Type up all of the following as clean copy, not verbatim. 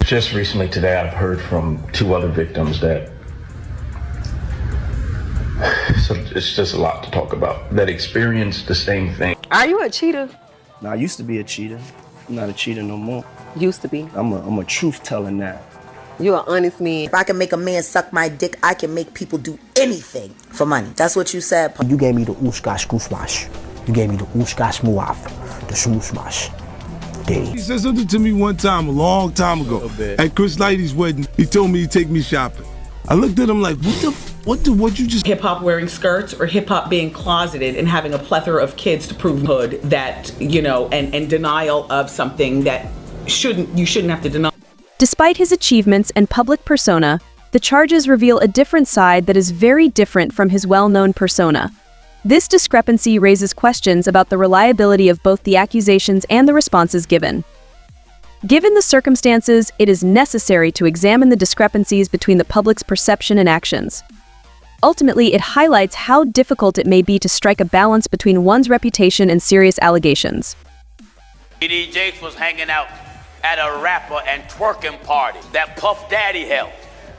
Just recently today, I've heard from two other victims that, so it's just a lot to talk about, that experienced the same thing. Are you a cheater? No, I used to be a cheater. I'm not a cheater no more. Used to be. I'm a truth teller now. You're an honest man. If I can make a man suck my dick, I can make people do anything for money. That's what you said. You gave me the Ushkash Kusmash. You gave me the Ushkash Muaf, the Shmushmash. He said something to me one time, a long time ago, at Chris Lighty's wedding. He told me to take me shopping. I looked at him like, what you just... Hip hop wearing skirts or hip hop being closeted and having a plethora of kids to prove hood that, you know, and denial of something that you shouldn't have to deny. Despite his achievements and public persona, the charges reveal a different side that is very different from his well-known persona. This discrepancy raises questions about the reliability of both the accusations and the responses given. Given the circumstances, it is necessary to examine the discrepancies between the public's perception and actions. Ultimately, it highlights how difficult it may be to strike a balance between one's reputation and serious allegations. Diddy Jakes was hanging out at a rapper and twerking party that Puff Daddy held.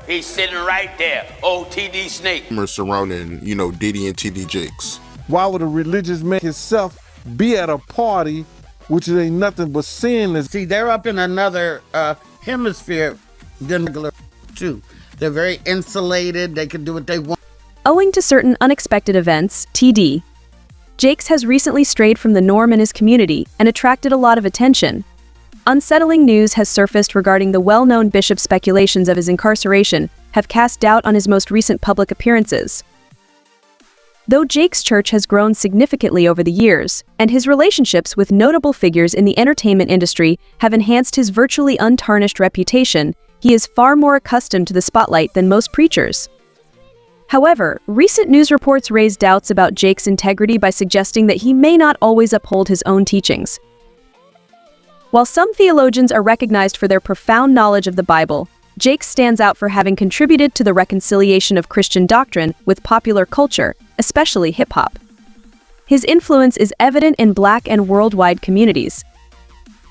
He's sitting right there, old TD Snake. Surrounding, Diddy and TD Jakes. Why would a religious man himself be at a party, which ain't nothing but sin? See, they're up in another hemisphere than regular too. They're very insulated. They can do what they want. Owing to certain unexpected events, TD Jakes has recently strayed from the norm in his community and attracted a lot of attention. Unsettling news has surfaced regarding the well-known bishop's speculations of his incarceration have cast doubt on his most recent public appearances. Though Jakes' church has grown significantly over the years, and his relationships with notable figures in the entertainment industry have enhanced his virtually untarnished reputation, he is far more accustomed to the spotlight than most preachers. However, recent news reports raise doubts about Jakes' integrity by suggesting that he may not always uphold his own teachings. While some theologians are recognized for their profound knowledge of the Bible, Jakes stands out for having contributed to the reconciliation of Christian doctrine with popular culture, especially hip-hop. His influence is evident in Black and worldwide communities.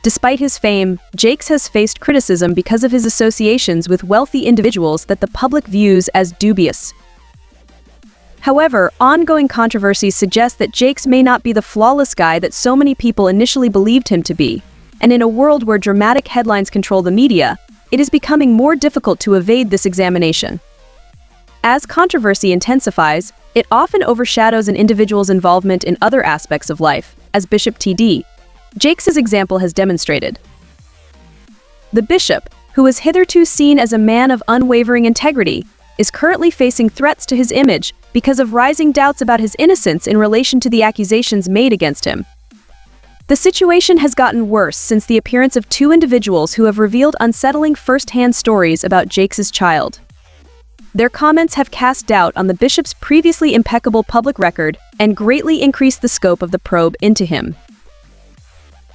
Despite his fame, Jakes has faced criticism because of his associations with wealthy individuals that the public views as dubious. However, ongoing controversies suggest that Jakes may not be the flawless guy that so many people initially believed him to be. And in a world where dramatic headlines control the media, it is becoming more difficult to evade this examination. As controversy intensifies, it often overshadows an individual's involvement in other aspects of life, as Bishop TD Jakes' example has demonstrated. The bishop, who is hitherto seen as a man of unwavering integrity, is currently facing threats to his image because of rising doubts about his innocence in relation to the accusations made against him. The situation has gotten worse since the appearance of two individuals who have revealed unsettling first-hand stories about Jakes' child. Their comments have cast doubt on the bishop's previously impeccable public record and greatly increased the scope of the probe into him.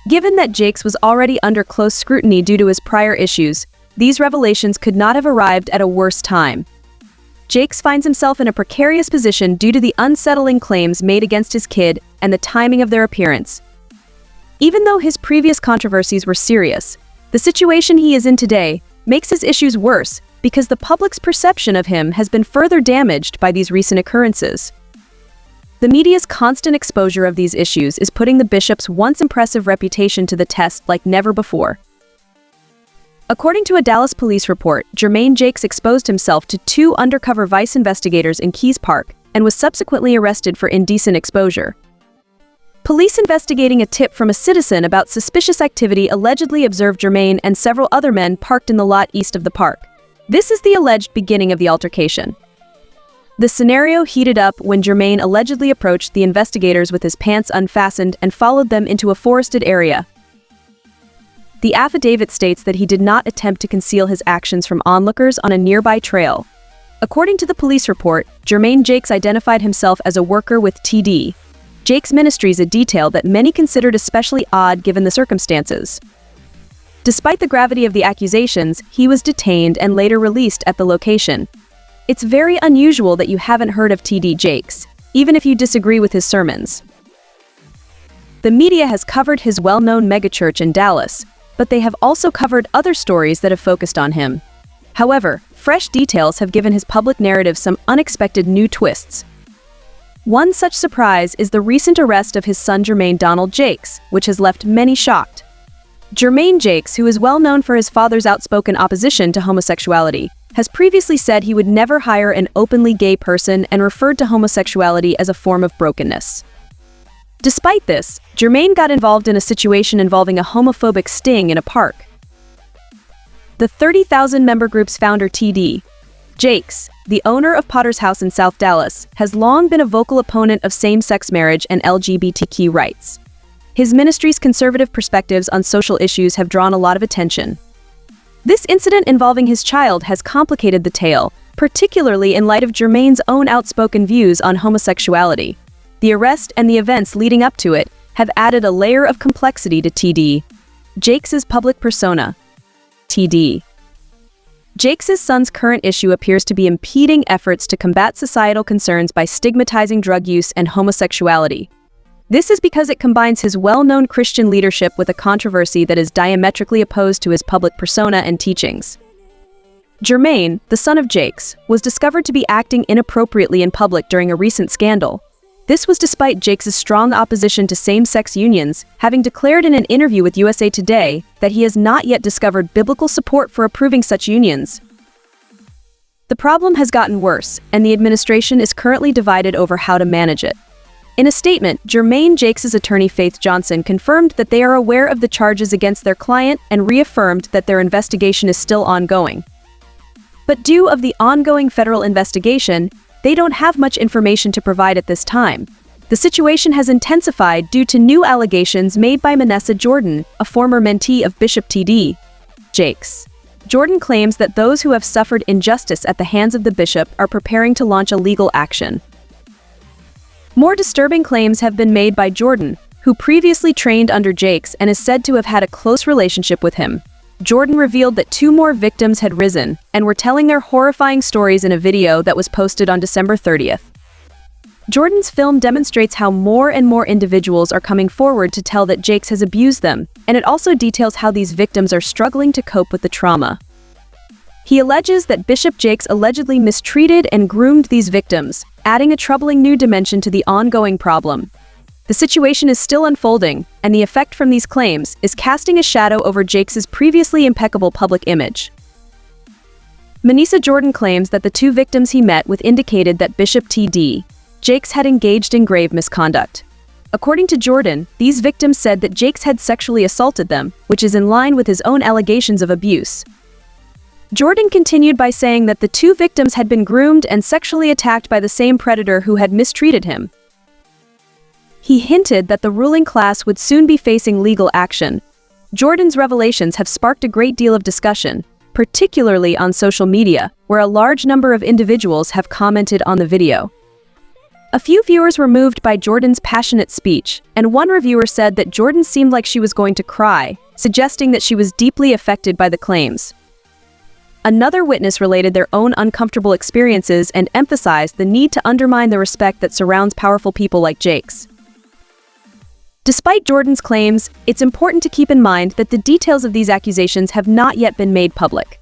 Given that Jakes was already under close scrutiny due to his prior issues, these revelations could not have arrived at a worse time. Jakes finds himself in a precarious position due to the unsettling claims made against his kid and the timing of their appearance. Even though his previous controversies were serious, the situation he is in today makes his issues worse because the public's perception of him has been further damaged by these recent occurrences. The media's constant exposure of these issues is putting the bishop's once impressive reputation to the test like never before. According to a Dallas police report, Jermaine Jakes exposed himself to two undercover vice investigators in Keys Park and was subsequently arrested for indecent exposure. Police investigating a tip from a citizen about suspicious activity allegedly observed Jermaine and several other men parked in the lot east of the park. This is the alleged beginning of the altercation. The scenario heated up when Jermaine allegedly approached the investigators with his pants unfastened and followed them into a forested area. The affidavit states that he did not attempt to conceal his actions from onlookers on a nearby trail. According to the police report, Jermaine Jakes identified himself as a worker with TD Jakes Ministries, a detail that many considered especially odd given the circumstances. Despite the gravity of the accusations, he was detained and later released at the location. It's very unusual that you haven't heard of TD Jakes, even if you disagree with his sermons. The media has covered his well-known megachurch in Dallas, but they have also covered other stories that have focused on him. However, fresh details have given his public narrative some unexpected new twists. One such surprise is the recent arrest of his son Jermaine Donald Jakes, which has left many shocked. Jermaine Jakes, who is well known for his father's outspoken opposition to homosexuality, has previously said he would never hire an openly gay person and referred to homosexuality as a form of brokenness. Despite this, Jermaine got involved in a situation involving a homophobic sting in a park. The 30,000-member group's founder T.D. Jakes, the owner of Potter's House in South Dallas, has long been a vocal opponent of same-sex marriage and LGBTQ rights. His ministry's conservative perspectives on social issues have drawn a lot of attention. This incident involving his child has complicated the tale, particularly in light of Jermaine's own outspoken views on homosexuality. The arrest and the events leading up to it have added a layer of complexity to T.D. Jakes' public persona. T.D. Jakes' son's current issue appears to be impeding efforts to combat societal concerns by stigmatizing drug use and homosexuality. This is because it combines his well-known Christian leadership with a controversy that is diametrically opposed to his public persona and teachings. Jermaine, the son of Jakes, was discovered to be acting inappropriately in public during a recent scandal. This was despite Jakes' strong opposition to same-sex unions, having declared in an interview with USA Today that he has not yet discovered biblical support for approving such unions. The problem has gotten worse, and the administration is currently divided over how to manage it. In a statement, Jermaine Jakes' attorney Faith Johnson confirmed that they are aware of the charges against their client and reaffirmed that their investigation is still ongoing. But due to the ongoing federal investigation, they don't have much information to provide at this time. The situation has intensified due to new allegations made by Manessa Jordan, a former mentee of Bishop T.D. Jakes. Jordan claims that those who have suffered injustice at the hands of the bishop are preparing to launch a legal action. More disturbing claims have been made by Jordan, who previously trained under Jakes and is said to have had a close relationship with him. Jordan revealed that 2 more victims had risen and were telling their horrifying stories in a video that was posted on December 30th. Jordan's film demonstrates how more and more individuals are coming forward to tell that Jakes has abused them, and it also details how these victims are struggling to cope with the trauma. He alleges that Bishop Jakes allegedly mistreated and groomed these victims, adding a troubling new dimension to the ongoing problem. The situation is still unfolding, and the effect from these claims is casting a shadow over Jakes' previously impeccable public image. Manessa Jordan claims that the 2 victims he met with indicated that Bishop T.D. Jakes had engaged in grave misconduct. According to Jordan, these victims said that Jakes had sexually assaulted them, which is in line with his own allegations of abuse. Jordan continued by saying that the 2 victims had been groomed and sexually attacked by the same predator who had mistreated him. He hinted that the ruling class would soon be facing legal action. Jordan's revelations have sparked a great deal of discussion, particularly on social media, where a large number of individuals have commented on the video. A few viewers were moved by Jordan's passionate speech, and one reviewer said that Jordan seemed like she was going to cry, suggesting that she was deeply affected by the claims. Another witness related their own uncomfortable experiences and emphasized the need to undermine the respect that surrounds powerful people like Jakes. Despite Jordan's claims, it's important to keep in mind that the details of these accusations have not yet been made public.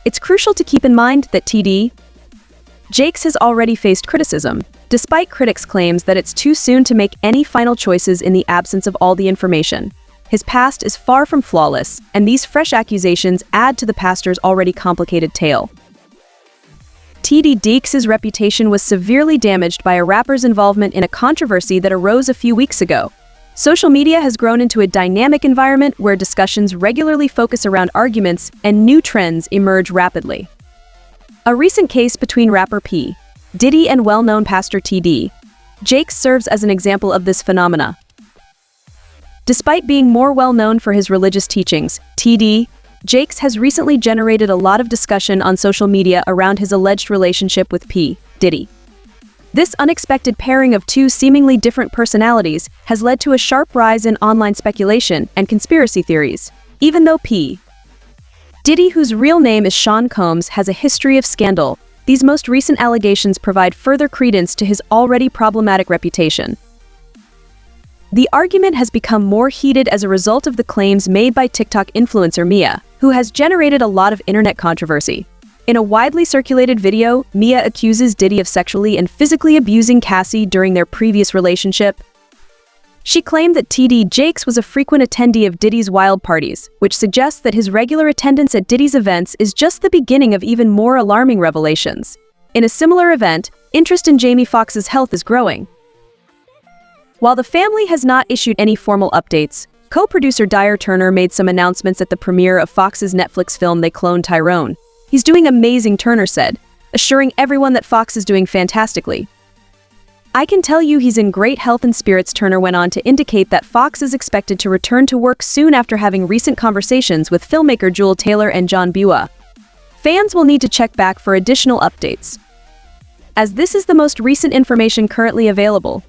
It's crucial to keep in mind that T.D. Jakes has already faced criticism, despite critics' claims that it's too soon to make any final choices in the absence of all the information. His past is far from flawless, and these fresh accusations add to the pastor's already complicated tale. T.D. Jakes' reputation was severely damaged by a rapper's involvement in a controversy that arose a few weeks ago. Social media has grown into a dynamic environment where discussions regularly focus around arguments and new trends emerge rapidly. A recent case between rapper P. Diddy and well-known pastor T.D. Jakes serves as an example of this phenomena. Despite being more well-known for his religious teachings, T.D. Jakes has recently generated a lot of discussion on social media around his alleged relationship with P. Diddy. This unexpected pairing of 2 seemingly different personalities has led to a sharp rise in online speculation and conspiracy theories. Even though P. Diddy, whose real name is Sean Combs, has a history of scandal, these most recent allegations provide further credence to his already problematic reputation. The argument has become more heated as a result of the claims made by TikTok influencer Mia, who has generated a lot of internet controversy. In a widely circulated video, Mia accuses Diddy of sexually and physically abusing Cassie during their previous relationship. She claimed that TD Jakes was a frequent attendee of Diddy's wild parties, which suggests that his regular attendance at Diddy's events is just the beginning of even more alarming revelations. In a similar event, interest in Jamie Foxx's health is growing. While the family has not issued any formal updates, co-producer Dyer Turner made some announcements at the premiere of Fox's Netflix film They Cloned Tyrone. "He's doing amazing," Turner said, assuring everyone that Fox is doing fantastically. "I can tell you he's in great health and spirits," Turner went on to indicate that Fox is expected to return to work soon after having recent conversations with filmmaker Jewel Taylor and John Bua. Fans will need to check back for additional updates, as this is the most recent information currently available.